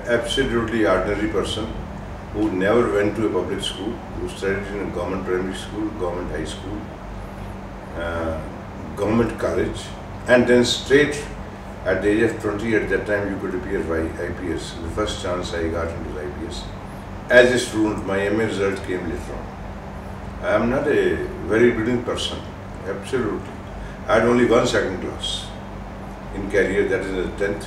absolutely ordinary person who never went to a public school, who studied in a government primary school, government high school, government college, and then straight at the age of 20, at that time you could appear by IPS. The first chance I got into the IPS. As a student, my MA result came later on. I am not a very brilliant person, absolutely. I had only one second class in career, that is the 10th.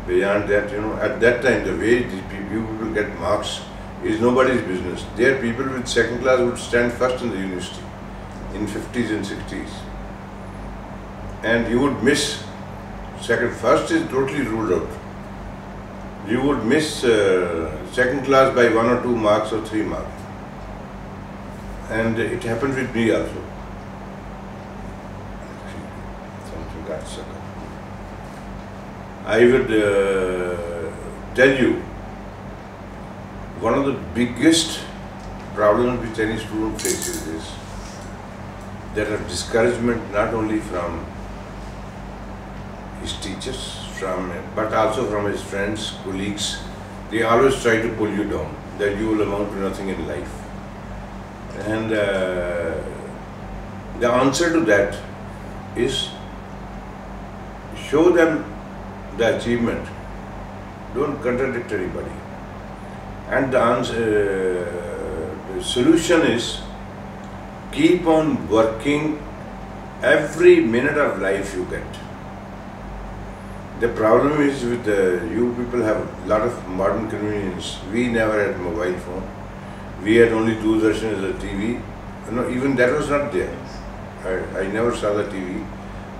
Beyond that, at that time, the way these people get marks is nobody's business. There, people with second class would stand first in the university in 50s and 60s. And you would miss second. First is totally ruled out. You would miss second class by 1 or 2 marks or 3 marks. And it happened with me also. Something got stuck. I would tell you, one of the biggest problems which any student faces is that of discouragement, not only from his teachers, but also from his friends, colleagues. They always try to pull you down, that you will amount to nothing in life. And the answer to that is show them the achievement. Don't contradict anybody. And the solution is keep on working every minute of life you get. The problem is with you people have a lot of modern convenience. We never had mobile phone. We had only Doordarshan as a TV. Even that was not there. I never saw the TV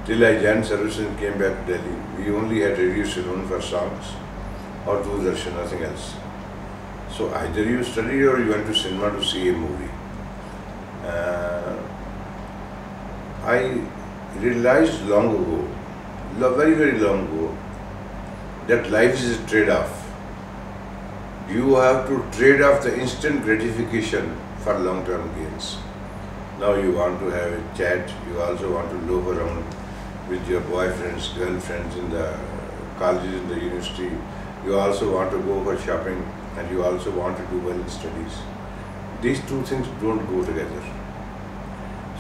till I joined service and came back to Delhi. We only had Radio Ceylon for songs or Doordarshan, nothing else. So either you study or you went to cinema to see a movie. I realized long ago, very, very long ago, that life is a trade-off. You have to trade off the instant gratification for long-term gains. Now you want to have a chat, you also want to loaf around with your boyfriends, girlfriends in the colleges, in the university. You also want to go for shopping and you also want to do well in studies. These two things don't go together.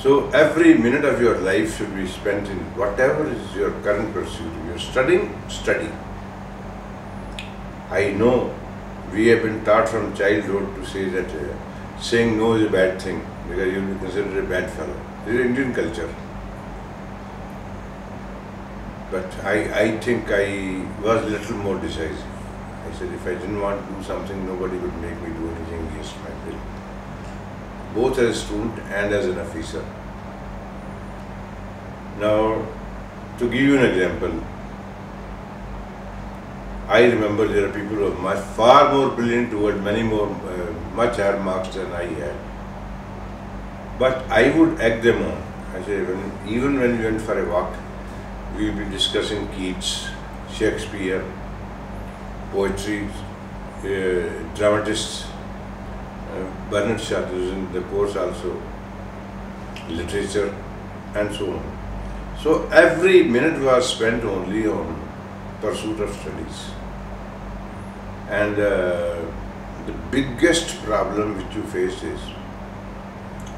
So every minute of your life should be spent in whatever is your current pursuit. If you're studying, study. I know we have been taught from childhood to say that saying no is a bad thing because you'll be considered a bad fellow. This is Indian culture. But I think I was a little more decisive. I said if I didn't want to do something, nobody would make me do anything against my will. Both as a student and as an officer. Now, to give you an example, I remember there are people who are far more brilliant, who had much higher marks than I had. But I would egg them on. I said, even when we went for a walk, we would be discussing Keats, Shakespeare, poetry, dramatists, Bernard Shaw is in the course also, literature, and so on. So every minute was spent only on pursuit of studies. And the biggest problem which you face is,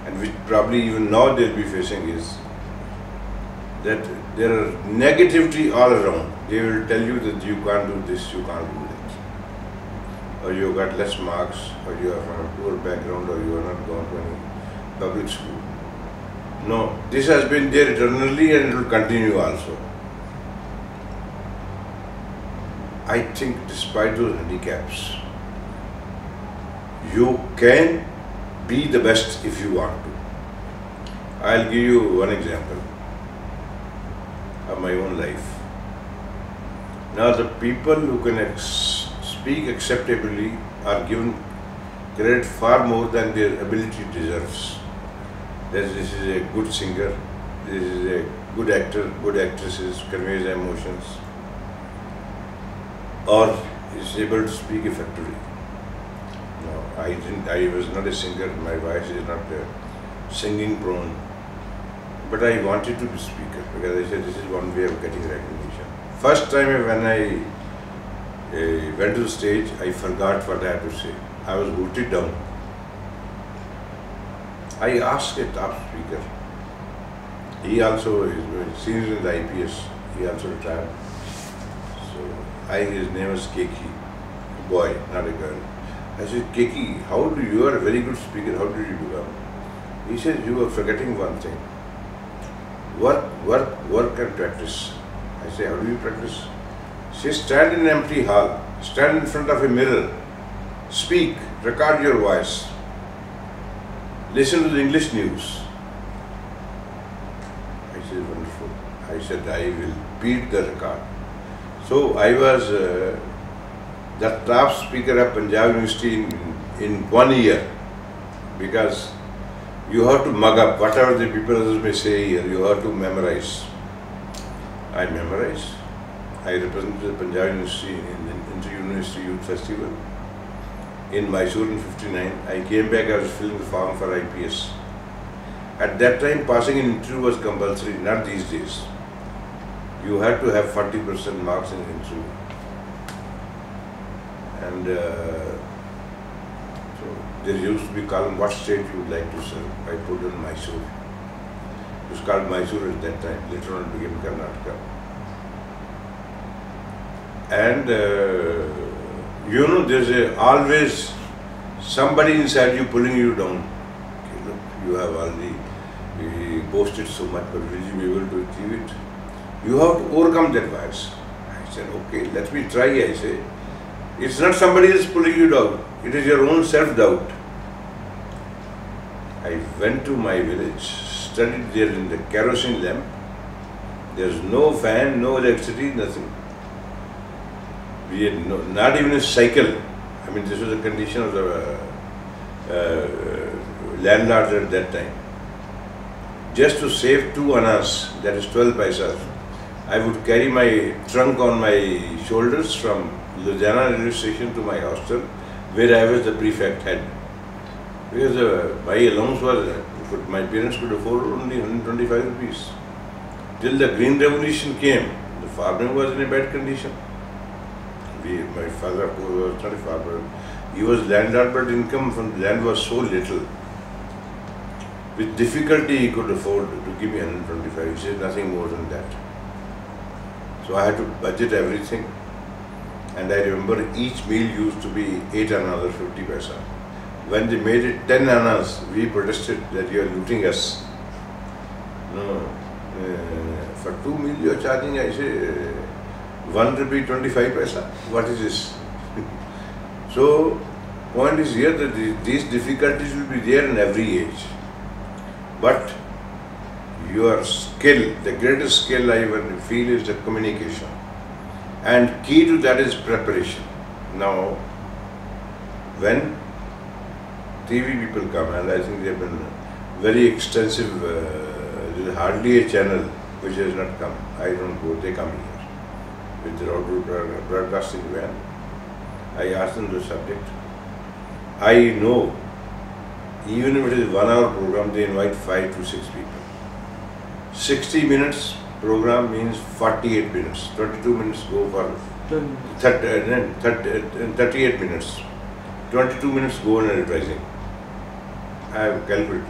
and which probably even now they'll be facing, is that there are negativity all around. They will tell you that you can't do this, you can't do that. Or you got less marks, or you are from a poor background, or you are not gone to any public school. No, this has been there eternally and it will continue also. I think despite those handicaps, you can be the best if you want to. I'll give you one example of my own life. Now the people who can speak acceptably are given credit far more than their ability deserves. That this is a good singer, this is a good actor, good actresses, conveys emotions, or is able to speak effectively. No, I was not a singer, my voice is not singing prone, but I wanted to be speaker because I said this is one way of getting recognition. First time when I went to the stage. I forgot what I had to say. I was rooted down. I asked a top speaker. He also is senior in the IPS. He also retired. So his name was Keki, a boy, not a girl. I said, Keki, you are a very good speaker. How did you become? He said, you are forgetting one thing. Work and practice. I say, how do you practice? He says, stand in an empty hall, stand in front of a mirror, speak, record your voice, listen to the English news. I said, wonderful. I said, I will beat the record. So I was the top speaker of Punjab University in 1 year, because you have to mug up whatever the people may say here, you have to memorize. I memorized. I represented the Punjab University in the Inter-University Youth Festival in Mysore in '59. I came back, I was filling the form for IPS. At that time, passing an interview was compulsory, not these days. You had to have 40% marks in the interview. And so there used to be column, what state you would like to serve. I put in Mysore. It was called Mysore at that time, later on it became Karnataka. And there's always somebody inside you pulling you down. Okay, look, you have already boasted so much, but will you be able to achieve it? You have to overcome that bias. I said, okay, let me try, I say. It's not somebody else pulling you down, it is your own self-doubt. I went to my village, studied there in the kerosene lamp. There's no fan, no electricity, nothing. We had not even a cycle. I mean, this was the condition of the landlords at that time. Just to save 2 annas, that is 12 paisas, I would carry my trunk on my shoulders from Ludhiana railway station to my hostel, where I was the prefect head. Because my allowance was, my parents could afford only 125 rupees. Till the Green Revolution came, the farming was in a bad condition. My father, of course, was not a farmer. He was landlord, but income from the land was so little. With difficulty, he could afford to give me 125. He said nothing more than that. So I had to budget everything. And I remember each meal used to be 8 annas or 50 paisa. When they made it 10 annas, we protested that you are looting us. No, for 2 meals you are charging, I say, 1 rupee 25 paisa. What is this? So, point is here that these difficulties will be there in every age. But your skill, the greatest skill I feel is the communication. And key to that is preparation. Now, when TV people come, and I think they have been very extensive, there is hardly a channel which has not come. I don't go, they come here with their outdoor broadcasting van. I ask them the subject. I know, even if it is 1 hour program, they invite 5 to 6 people. 60 minutes program means 48 minutes. 22 minutes go for 38 minutes. 22 minutes go on advertising. I have calculated.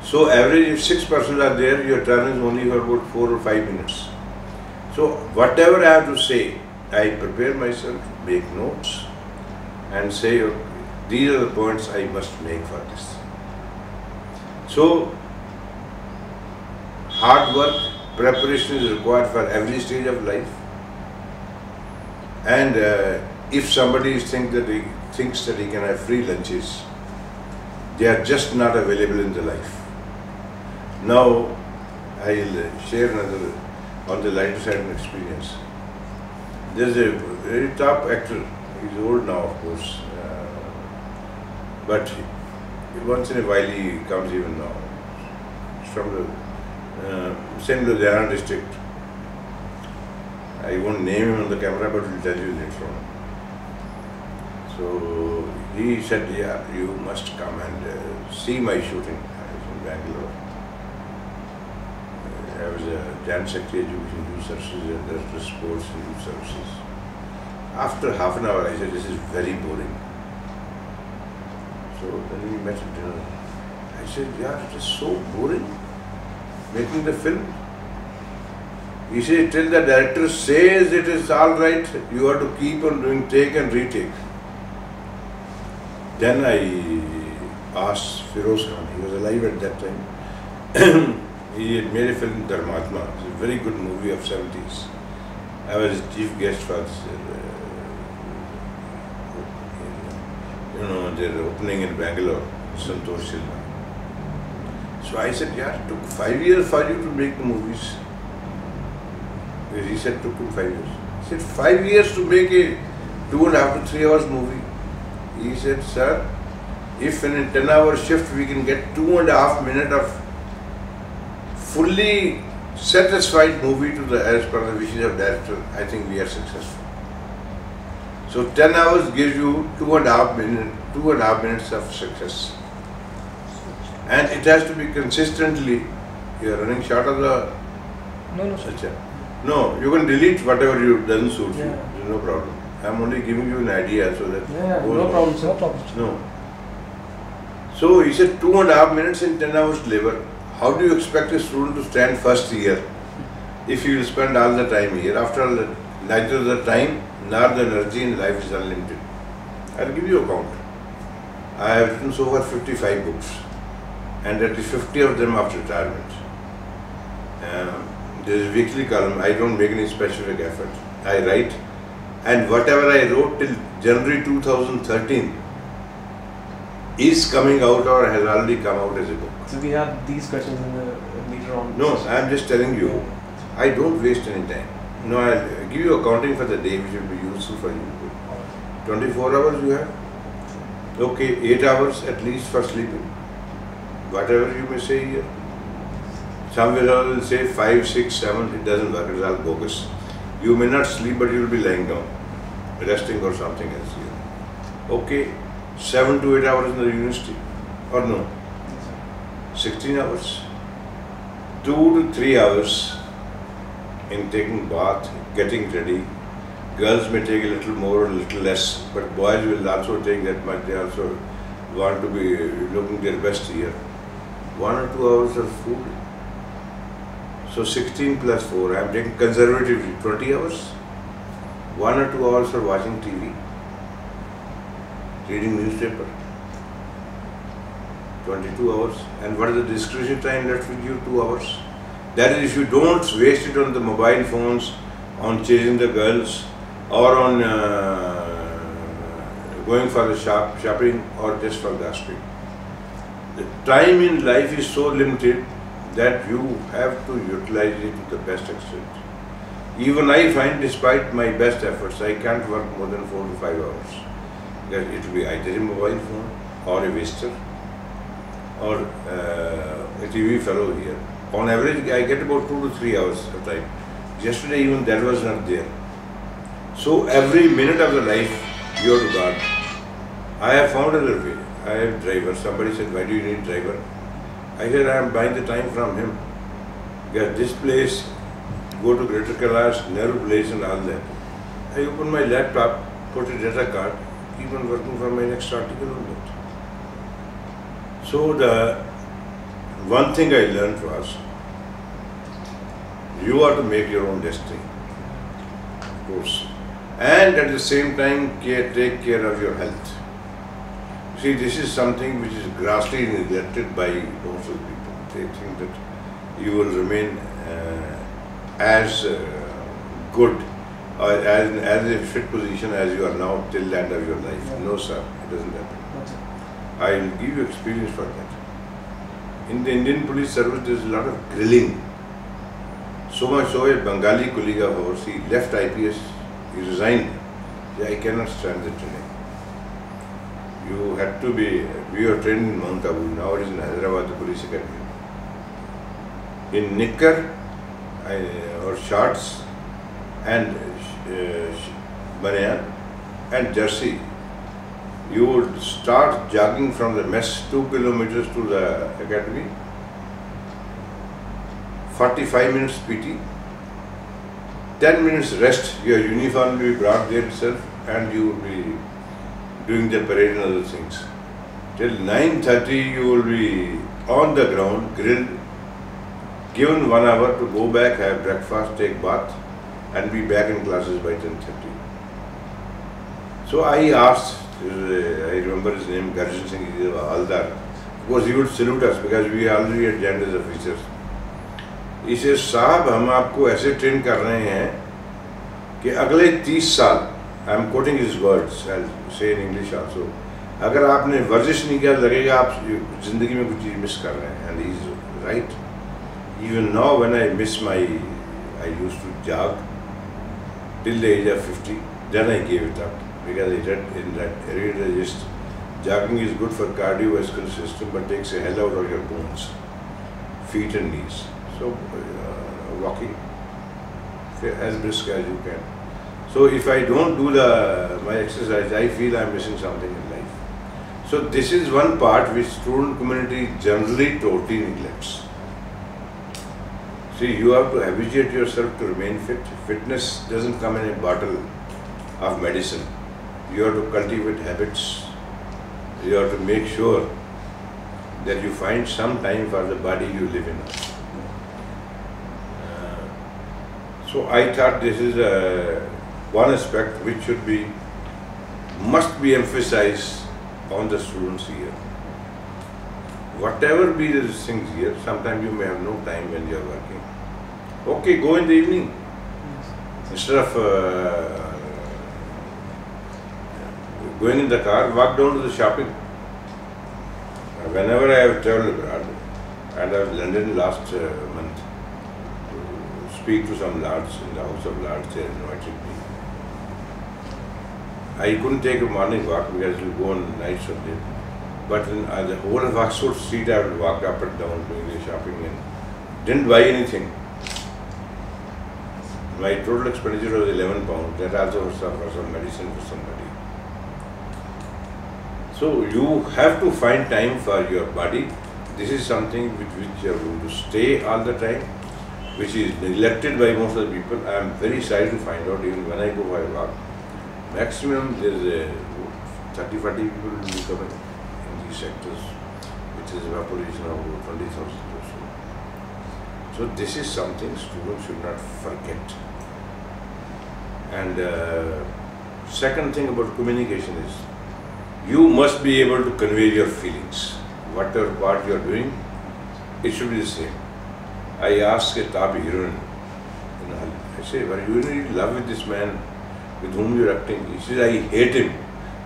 So average, if 6 persons are there, your turn is only for about 4 or 5 minutes. So whatever I have to say, I prepare myself, make notes, and say, okay, these are the points I must make for this. So hard work, preparation is required for every stage of life. And if somebody thinks that he can have free lunches, they are just not available in the life. Now, I'll share another on the lighter side of experience. There's a very top actor. He's old now, of course, but once in a while he comes even now. It's from the same Ludhiana district. I won't name him on the camera, but will tell you later on. So he said, yeah, you must come and see my shooting. I was in Bangalore. I was a Jan Secretary Education Youth Services and Director of Sports and Youth Services. After half an hour, I said, this is very boring. So then we met at dinner. I said, yeah, it is so boring making the film. He said, till the director says it is all right, you have to keep on doing take and retake. Then I asked Feroz Khan, he was alive at that time. He had made a film, Dharmatma. It's a very good movie of 70s. I was his chief guest for their opening in Bangalore, Santosh Silva. So I said, yeah, it took 5 years for you to make the movies. He said, it took him 5 years. He said, 5 years to make a 2.5 to 3 hours movie. He said, sir, if in a 10-hour shift we can get 2.5 minutes of fully satisfied movie to the as per the wishes of director, I think we are successful. So 10 hours gives you 2.5 minutes of success. And it has to be consistently, you are running short of the... No, sir. No, you can delete whatever you doesn't suit you. There's no problem. I'm only giving you an idea so that... no problem, sir. No problem. No. So he said 2.5 minutes in 10 hours labor. How do you expect a student to stand first year if you will spend all the time here? After all, neither the time nor the energy in life is unlimited. I'll give you a count. I have written so far 55 books, and at least 50 of them after retirement. There is a weekly column. I don't make any specific effort. I write, and whatever I wrote till January 2013 is coming out or has already come out as a book. So we have these questions in the later on. No, I am just telling you, I don't waste any time. No, I'll give you accounting for the day which will be useful for you. 24 hours you have? Okay, 8 hours at least for sleeping. Whatever you may say here. Somewhere I will say 5, 6, 7, it doesn't work, it's all bogus. You may not sleep, but you will be lying down, resting or something else here. Okay, 7 to 8 hours in the university, or no? 16 hours. 2 to 3 hours in taking bath, getting ready. Girls may take a little more or a little less, but boys will also take that much. They also want to be looking their best here. 1 or 2 hours of food. So 16 plus 4, I am taking conservatively 20 hours. 1 or 2 hours for watching TV, reading newspaper. 22 hours. And what is the discretion time left with you? 2 hours. That is, if you don't waste it on the mobile phones, on chasing the girls, or on going for the shopping, or just for gossiping. The time in life is so limited that you have to utilize it to the best extent. Even I find, despite my best efforts, I can't work more than 4 to 5 hours. It will be either a mobile phone, or a visitor, or a TV fellow here. On average, I get about 2 to 3 hours of time. Yesterday even that was not there. So every minute of the life you have to guard. I have found another way. I have driver. Somebody said, why do you need driver? I said, I am buying the time from him. Get this place, go to Greater Kailash, Nehru Place and all that. I open my laptop, put a data card, keep on working for my next article on that. So the one thing I learned was, you are to make your own destiny, of course, and at the same time take care of your health. See, this is something which is grossly neglected by most of the people. They think that you will remain as good or as a fit position as you are now till the end of your life. Yeah. No, sir, it doesn't happen. I will give you experience for that. In the Indian police service, there is a lot of grilling. So much so, a Bengali colleague of ours, he left IPS, he resigned. I cannot stand the training. You had to be, we were trained in Mount Abu, now it is in Hyderabad, the police academy. In knicker or shorts and banyan and jersey, you would start jogging from the mess 2 kilometers to the academy, 45 minutes PT, 10 minutes rest, your uniform will be brought there itself and you will be doing the parade and other things. Till 9:30 you will be on the ground, grilled, given 1 hour to go back, have breakfast, take bath and be back in classes by 10:30. So I asked, I remember his name, Garjan Singh Haldar, because he would salute us because we already had joined as officers. He says, साहब हम आपको ऐसे train कर रहे हैं कि अगले 30 साल, I am quoting his words, I say in English also, अगर आपने वर्जिश नहीं किया लगेगा आप जिंदगी में कुछ चीज़ मिस कर रहे हैं. And he is right. Even now when I miss my, I used to jog till the age of 50, then I gave it up because I read in that radiologist, jogging is good for cardiovascular system but takes a hell out of your bones, feet and knees. So walking as brisk as you can. So if I don't do my exercise, I feel I'm missing something in life. So this is one part which student community generally totally neglects. See, you have to habituate yourself to remain fit. Fitness doesn't come in a bottle of medicine. You have to cultivate habits. You have to make sure that you find some time for the body you live in. So I thought this is one aspect which must be emphasized on the students here. Whatever be the things here, sometimes you may have no time when you are working. Okay, go in the evening. Instead of going in the car, walk down to the shopping. Whenever I have traveled abroad, and I was in London last month, speak to some lords in the House of Lords, they invited me. I couldn't take a morning walk because it will go on night Sunday. But in the whole of Oxford Street, I would walk up and down doing the shopping and didn't buy anything. My total expenditure was £11. That also was for some medicine for somebody. So you have to find time for your body. This is something with which you are going to stay all the time, which is neglected by most of the people. I am very sorry to find out, even when I go for a walk, maximum there is 30-40 people will be coming in these sectors, which is a population of 20,000 or so. So this is something students should not forget. And second thing about communication is, you must be able to convey your feelings. Whatever part you are doing, it should be the same. I asked a top heroine, I say, "Are you really in love with this man with whom you are acting?" He says, "I hate him,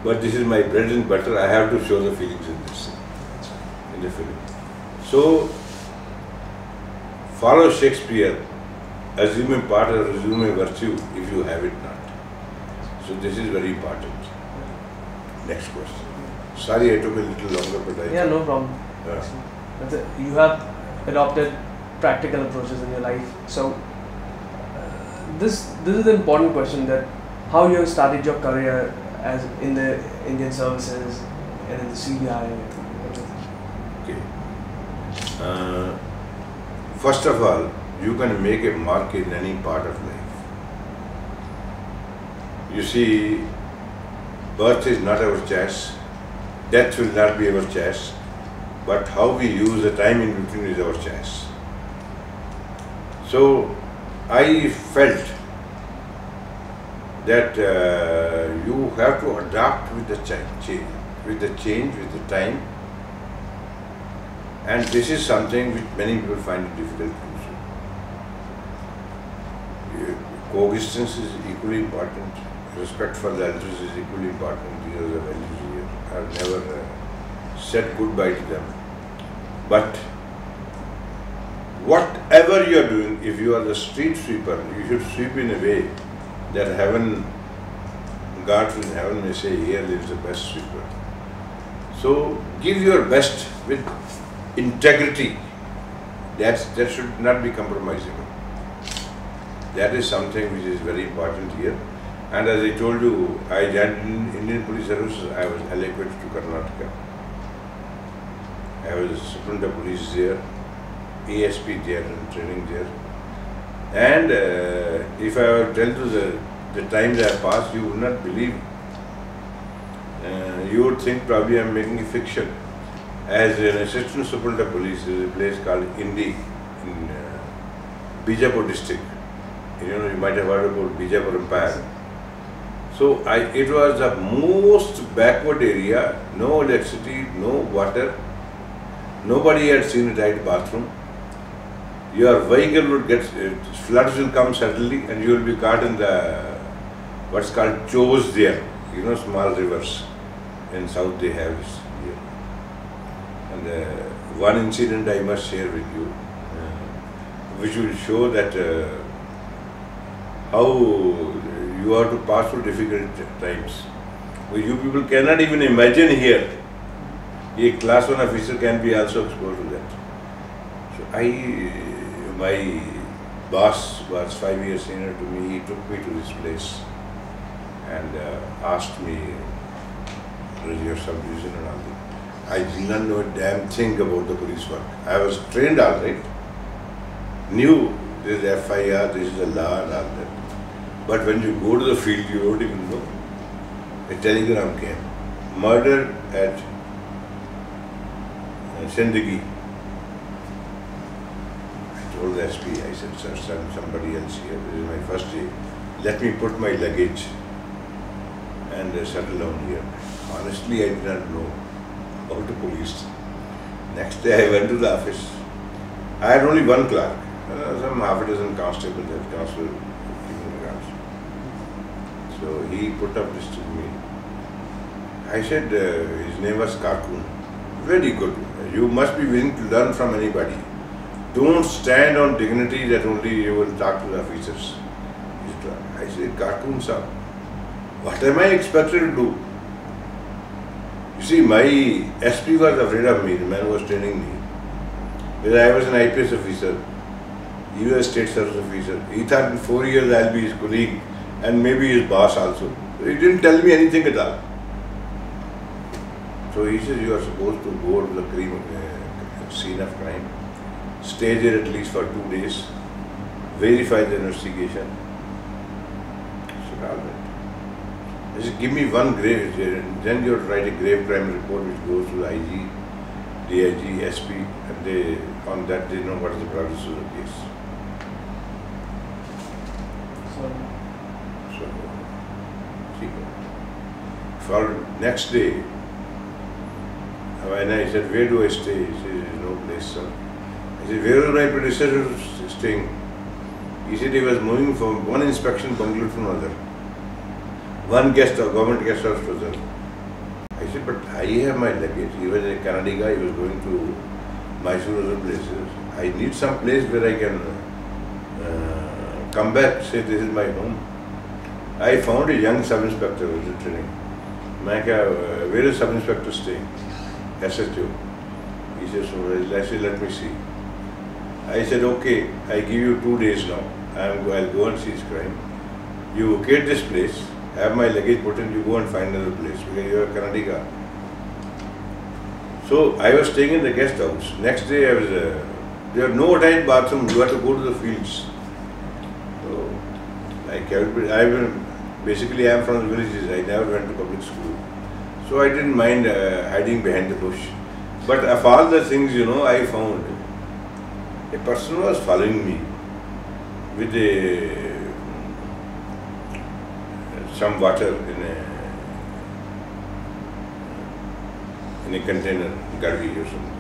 but this is my bread and butter. I have to show the feelings in the film." So, follow Shakespeare, assume a part or assume a virtue if you have it not. So this is very important. Next question. Sorry, I took a little longer, but yeah, no problem. You have adopted practical approaches in your life. So this is the important question, that how you have started your career as in the Indian services and in the CBI. Okay. First of all, you can make a mark in any part of life. You see, birth is not our choice, death will not be our choice, but how we use the time in between is our choice. So I felt that you have to adapt with the change, with the time, and this is something which many people find it difficult to do. Coexistence is equally important. Respect for the elders is equally important. These are the values here. I have never said goodbye to them. But whatever you are doing, if you are the street sweeper, you should sweep in a way that heaven, God in heaven may say, "Here lives the best sweeper." So give your best with integrity. That should not be compromisable. That is something which is very important here. And as I told you, I joined Indian Police Service. I was allocated to Karnataka. I was Superintendent of Police there, ASP there, and training there. And if I were to tell you the times I have passed, you would not believe. You would think probably I am making a fiction. As an assistant superintendent of police, there is a place called Indi in Bijapur district. You might have heard about Bijapur Empire. So it was the most backward area, no electricity, no water. Nobody had seen a tight bathroom. Your vehicle would get, floods will come suddenly and you will be caught in the, what's called chos there, small rivers. In south they have this here. And one incident I must share with you, which will show that how you have to pass through difficult times. Well, you people cannot even imagine here. A class 1 officer can be also exposed to that. So my boss was 5 years senior to me. He took me to this place and asked me, "What is your subdivision and all that?" I did not know a damn thing about the police work. I was trained all right, knew this is FIR, this is the law and all that. But when you go to the field, you don't even know. A telegram came, murder at Sindagi. I told the SP, I said, "Sir, somebody else here. This is my first day. Let me put my luggage and settle down here." Honestly, I did not know how to police. Next day I went to the office. I had only one clerk, some half a dozen constables that constable keeping the guards. So he put up this to me. I said, his name was Karkun. Very good. You must be willing to learn from anybody. Don't stand on dignity that only you will talk to the officers. I said, Karkun sir, what am I expected to do? You see, my SP was afraid of me, the man who was training me. Because I was an IPS officer, he was a state service officer. He thought in 4 years I'll be his colleague and maybe his boss also. He didn't tell me anything at all. So he says, you are supposed to go to the scene of crime, stay there at least for 2 days, verify the investigation. I said, all right. He said, give me one grave, then you have to write a grave crime report which goes to the IG, DIG, SP, and on that they know what is the progress of the case. So, see, for next day, when I said, where do I stay? He said, there is no place, sir. I said, where was my predecessor staying? He said he was moving from one inspection bungalow to another. One guest house, government guest house was there. I said, but I have my luggage. He was a Kannadi guy, he was going to Mysore or other places. I need some place where I can come back, say this is my home. I found a young sub-inspector who was training. Where is sub-inspector staying? SHO. He said, so let me see. I said, okay, I give you 2 days now. I'll go and see his crime. You locate this place, have my luggage put in, you go and find another place because you are Kannadiga. So I was staying in the guest house. Next day there are no attached bathroom, you have to go to the fields. So basically I am from the villages, I never went to public school. So I didn't mind hiding behind the bush. But of all the things, I found a person was following me with some water in a container, gargi or something.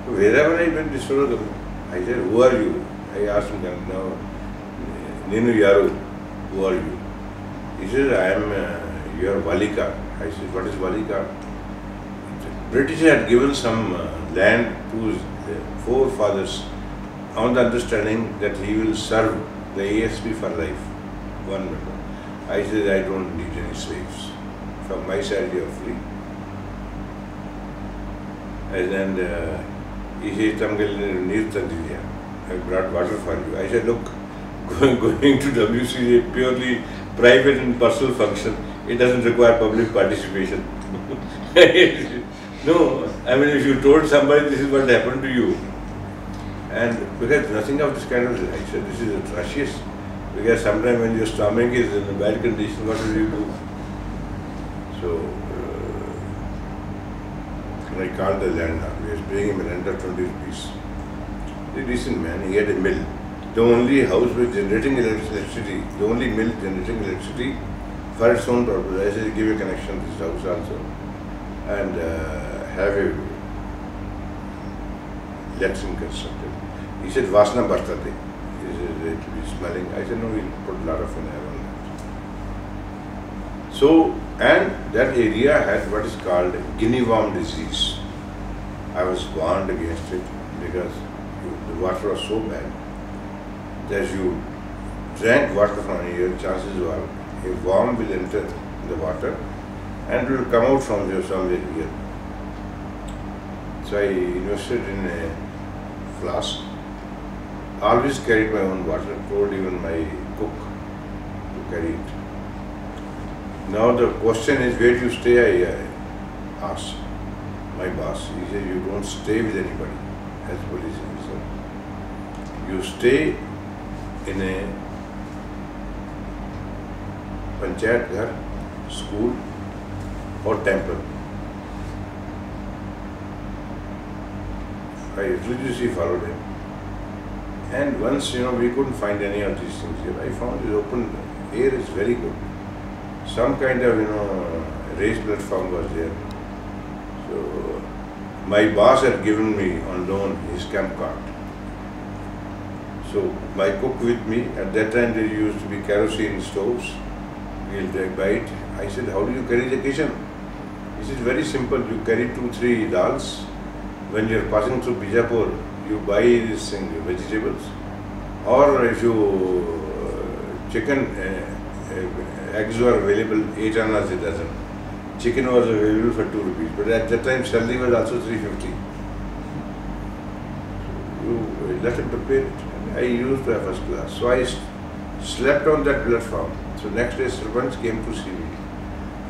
So wherever I went, this fellow, I said, who are you? I asked him, no, Ninu Yaru, who are you? He said, I am your Valika. I said, what is Valika? British had given some land to his forefathers on the understanding that he will serve the ASP for life, one member. I said, I don't need any slaves. From my side, you are free. And he said, I brought water for you. I said, look, going to WC is a purely private and personal function. It doesn't require public participation. No, I mean, if you told somebody this is what happened to you, And because nothing of this kind of, I said, this is atrocious. Because sometimes when your stomach is in a bad condition, what will you do? So, I called the landlord. We was paying him a rent of 20 rupees. A decent man, he had a mill. The only house was generating electricity, the only mill generating electricity for its own purpose. I said, give a connection to this house also and have a latrine constructed. He said, Vasna Bhartate. He said, it will be smelling. I said, no, we'll put a lot of vinegar on that. So, and that area had what is called guinea worm disease. I was warned against it because the water was so bad that you drank water from here, chances are a worm will enter the water and will come out from here somewhere here. So I invested in a flask. Always carried my own water, told even my cook to carry it. Now the question is, where do you stay? I asked my boss. He said, you don't stay with anybody as police officer. You stay in a panchayat ghar, school or temple. I religiously followed him. And once, we couldn't find any of these things here. I found the open air is very good. Some kind of, raised platform was there. So, my boss had given me on loan his camp cart. So, my cook with me, at that time there used to be kerosene stoves. We'll buy it. I said, how do you carry the kitchen? He said, very simple. You carry 2-3 dals. When you're passing through Bijapur, you buy this thing, vegetables. Or if you, chicken, eggs were available 8 annas a dozen. Chicken was available for 2 rupees. But at that time, salary was also 350. You let him prepare it. I used to have first class. So I slept on that platform. So next day, servants came to see me.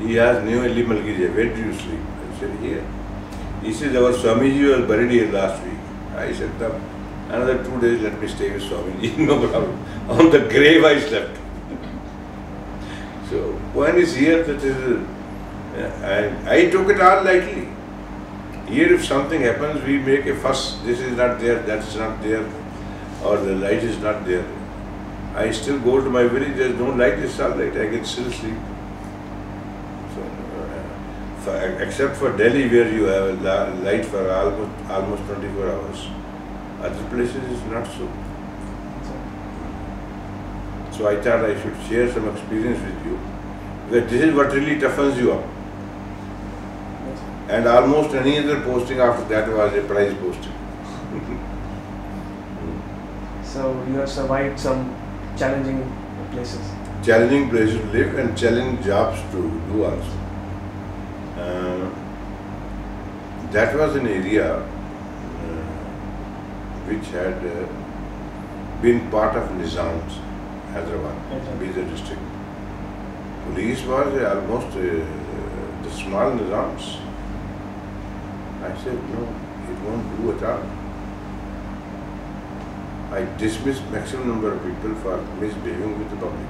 He asked, New Ali Malgirja, where do you sleep? I said, here. He said, our Swamiji was buried here last week. I said, another 2 days, let me stay with Swamiji. No problem. On the grave I slept. So, point is here that is, I took it all lightly. Here if something happens, we make a fuss. This is not there, that's not there, or the light is not there. I still go to my village, there's no light, it's all light, I can still sleep. So, except for Delhi where you have a light for almost 24 hours. Other places is not so. So I thought I should share some experience with you. That this is what really toughens you up. And almost any other posting after that was a prize posting. So you have survived some challenging places. Challenging places to live and challenging jobs to do also. That was an area which had been part of Nizam's Hyderabad, Bidar district. Police was almost the small Nizams. I said, no, it won't do at all. I dismissed maximum number of people for misbehaving with the public.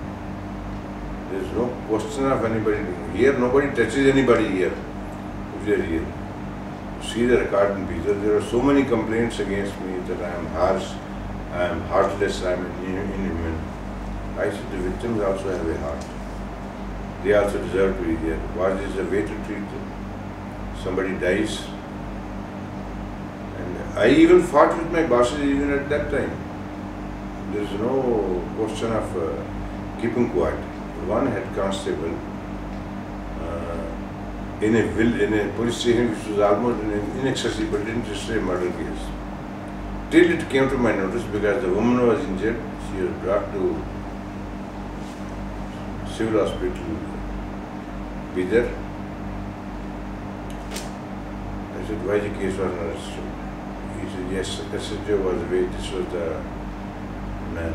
There is no question of anybody doing. Here, nobody touches anybody here. If they are here. See the record in Bidar, there are so many complaints against me that I am harsh, I am heartless, I am inhuman. I said the victims also have a heart. They also deserve to be there. What is the way to treat them? Somebody dies. And I even fought with my bosses even at that time. There is no question of keeping quiet. One head constable in a police station which was almost inaccessible, didn't register a murder case. Till it came to my notice because the woman was injured, she was brought to civil hospital, Bidar. I said, why the case was not registered? He said, yes, SHO was away, this was the man.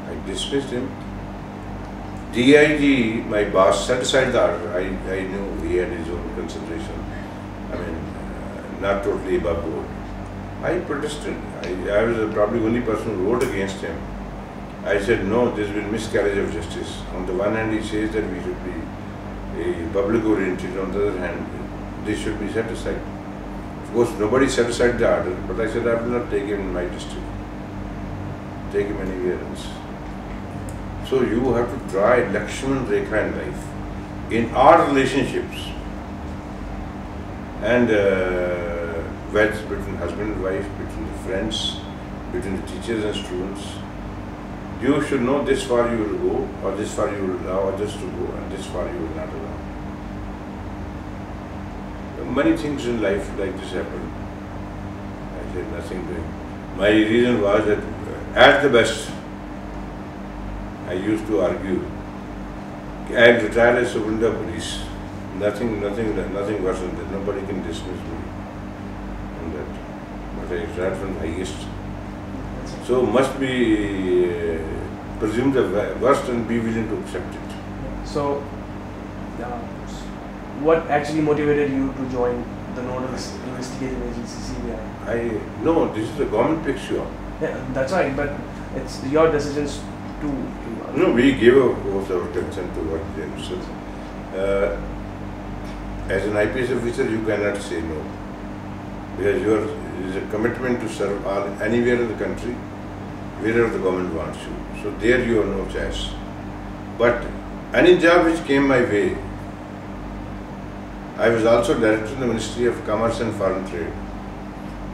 I dismissed him. DIG, my boss, set aside the order. I knew he had his own consideration. I mean, not totally above board. I protested. I was probably the only person who wrote against him. I said, no, there's been miscarriage of justice. On the one hand, he says that we should be public oriented. On the other hand, this should be set aside. Of course, nobody set aside the order, but I said, I will not take him in my district. Take him anywhere else. So you have to draw a Lakshman Rekha in life, in our relationships, and whether between husband and wife, between the friends, between the teachers and students. You should know this far you will go, or this far you will allow others to go, and this far you will not allow. Many things in life like this happen. I said nothing doing. My reason was that at the best, I used to argue. I am retired as Superintendent of Police. Nothing worse than that. Nobody can dismiss me on that. But I retired from the highest. So must be presumed the worst and be willing to accept it. So, what actually motivated you to join the Nodal Investigative Agency, CBI? No, this is the government picks you up. Yeah, that's right, but it's your decisions to. No, we give of course our consent to work there. So, as an IPS officer, you cannot say no, because it is a commitment to serve anywhere in the country, wherever the government wants you. So there you have no choice. But any job which came my way, I was also Director in the Ministry of Commerce and Foreign Trade.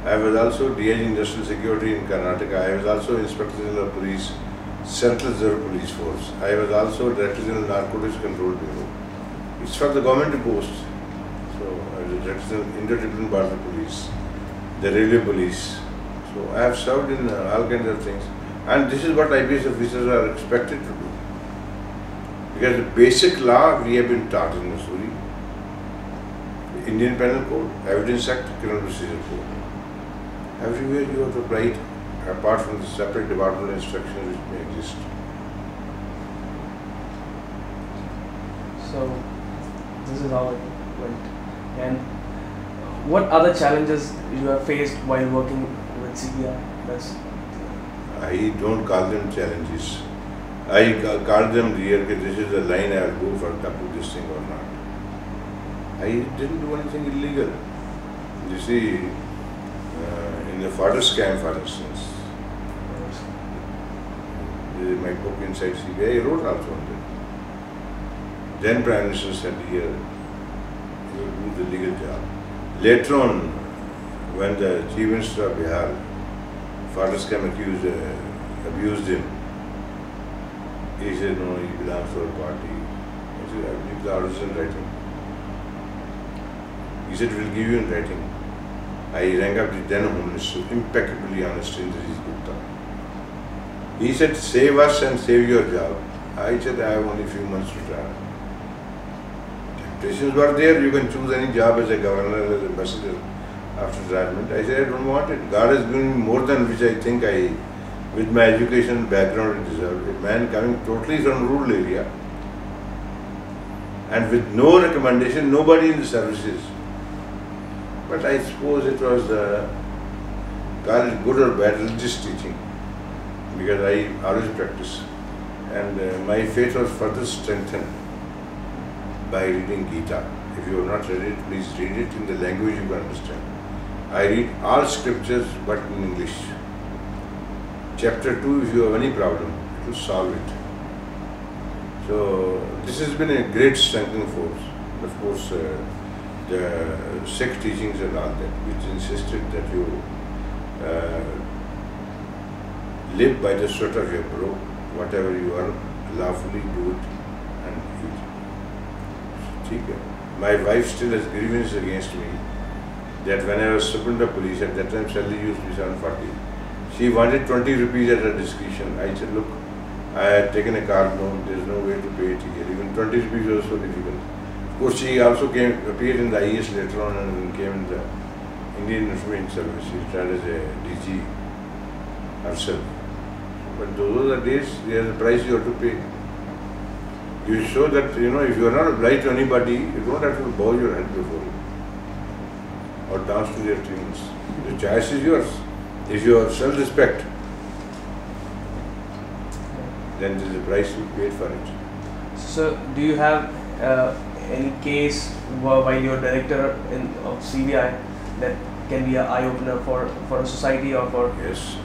I was also DIG Industrial Security in Karnataka. I was also Inspector General of Police, Central Reserve Police Force. I was also Director General Narcotics Control Bureau. It's for the government post. So I was Director General Indo-Tibetan Border Police, the Railway Police. So I have served in all kinds of things. And this is what IPS officers are expected to do. Because the basic law we have been taught in Missouri, the Indian Penal Code, Evidence Act, Criminal Procedure Code. Everywhere you have to apply it, apart from the separate departmental instructions which may exist. So, this is how it went. And what other challenges you have faced while working with CBI? I don't call them challenges. I call them real, this is the line I will go for to do this thing or not. I didn't do anything illegal. You see, in the fodder scam, for instance, my book Inside CBI, I wrote also on that. Then Prime Minister said, here, you will do the legal job. Later on, when the Chief Minister of Bihar, fodder scam abused him, he said, no, he belongs to our party. I said, I believe the orders in writing. He said, we'll give you in writing. I rang up the then Home Minister, impeccably honest, Indrajit Gupta. He said, save us and save your job. I said, I have only a few months to try. Temptations were there, you can choose any job as a governor, as a ambassador after retirement. I said, I don't want it. God has given me more than which I think with my education background, I deserve. A man coming totally from rural area and with no recommendation, nobody in the services. But I suppose it was call it good or bad religious teaching, because I always practice. And my faith was further strengthened by reading Gita. If you have not read it, please read it in the language you can understand. I read all scriptures but in English. Chapter 2, if you have any problem, it will solve it. So this has been a great strengthening force. And of course, the Sikh teachings and all that, which insisted that you live by the sweat of your brow, whatever you earn, lawfully do it and eat. My wife still has grievance against me that when I was Superintendent of Police, at that time salary used to be 740. She wanted 20 rupees at her discretion. I said, look, I had taken a car loan, there is no way to pay it here. Even 20 rupees was so difficult. Of course, she also appeared in the IAS later on and came in the Indian Information Service. She started as a DG herself. But those are the days, there is a price you have to pay. You show that, if you are not obliged to anybody, you don't have to bow your head before it or dance to their tunes. The choice is yours. If you have self-respect, then there is a price to be paid for it. So, do you have any case while you're director of CBI that can be an eye-opener for a society or for? Yes,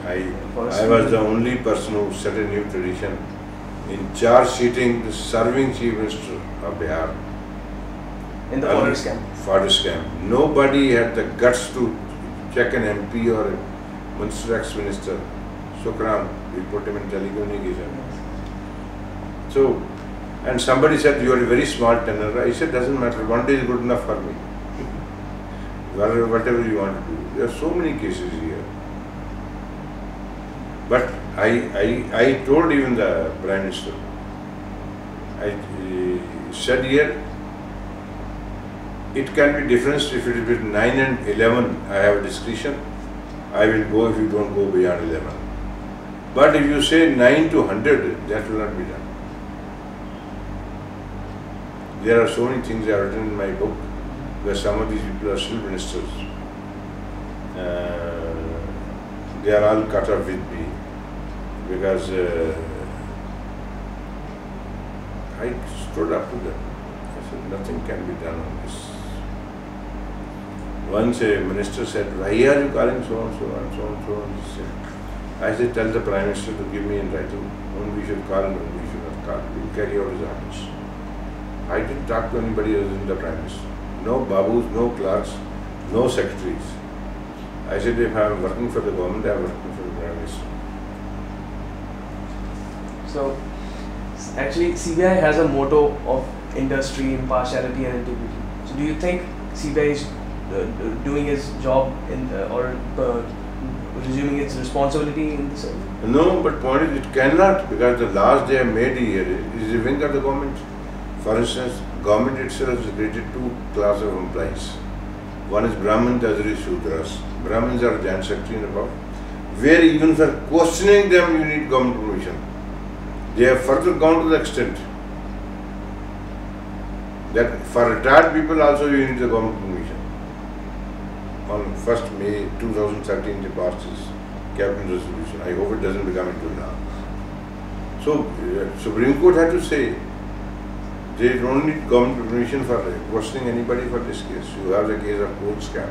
for a I was the only person who set a new tradition in charge sheeting the serving Chief Minister of Bihar. In the fodder scam. Fodder scam. Nobody had the guts to check an MP or a Minister, ex-minister. Sukram, we put him in telecommunication. So, and somebody said, you are a very small tenor. I said, doesn't matter, one day is good enough for me. Whatever you want to do. There are so many cases here. But I told even the Prime Minister, I said here, it can be different if it is between 9 and 11, I have discretion. I will go if you don't go beyond 11. But if you say 9 to 100, that will not be done. There are so many things I have written in my book where some of these people are still ministers. They are all cut off with me because I stood up to them. I said, nothing can be done on this. Once a minister said, why are you calling so and so and so and so and so? I said, tell the Prime Minister to give me in writing when we should call and when we should not call. We will carry out his orders. I didn't talk to anybody other than the Prime Minister. No babus, no clerks, no secretaries. I said, if I am working for the government, I am working for the Prime Minister. So, actually, CBI has a motto of industry, impartiality, and integrity. So, do you think CBI is doing its job or resuming its responsibility in this area? No, but point is, it cannot, because the laws they have made here is a wing of the government. For instance, government itself has created two classes of employees. One is Brahmin, the other is Shudras. Brahmins are Joint Secretary and above, where even for questioning them you need government permission. They have further gone to the extent that for retired people also you need the government permission. On 1st May 2013 they passed this cabinet resolution. I hope it doesn't become into law. So Supreme Court had to say they don't need government permission for questioning anybody for this case. You have the case of coal scam,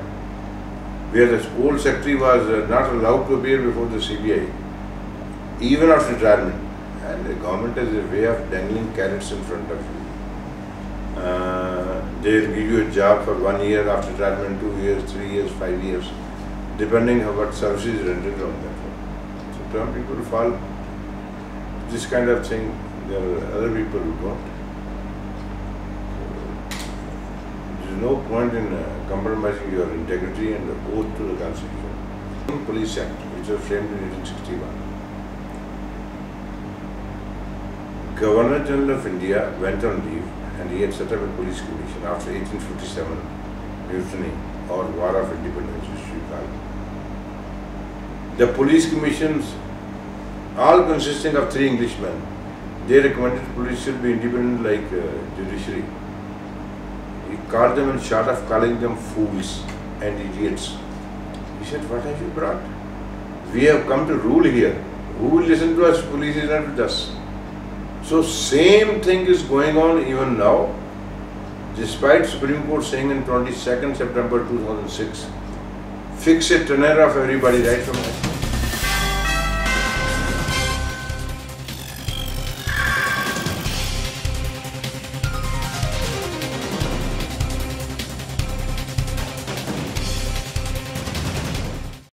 where the coal secretary was not allowed to appear before the CBI, even after retirement. And the government has a way of dangling carrots in front of you. They'll give you a job for 1 year after retirement, 2 years, 3 years, 5 years, depending on what services rendered on that one. So some people fall this kind of thing. There are other people who don't. There is no point in compromising your integrity and the oath to the Constitution. Police Act, which was framed in 1861. Governor General of India went on leave and he had set up a police commission after 1857 mutiny or War of Independence, which we call it. The police commissions, all consisting of 3 Englishmen, they recommended police should be independent like judiciary. He called them and short of calling them fools and idiots. He said, what have you brought? We have come to rule here. Who will listen to us? Police is not with us. So same thing is going on even now, despite Supreme Court saying in 22nd September 2006, fix a tenure of everybody right from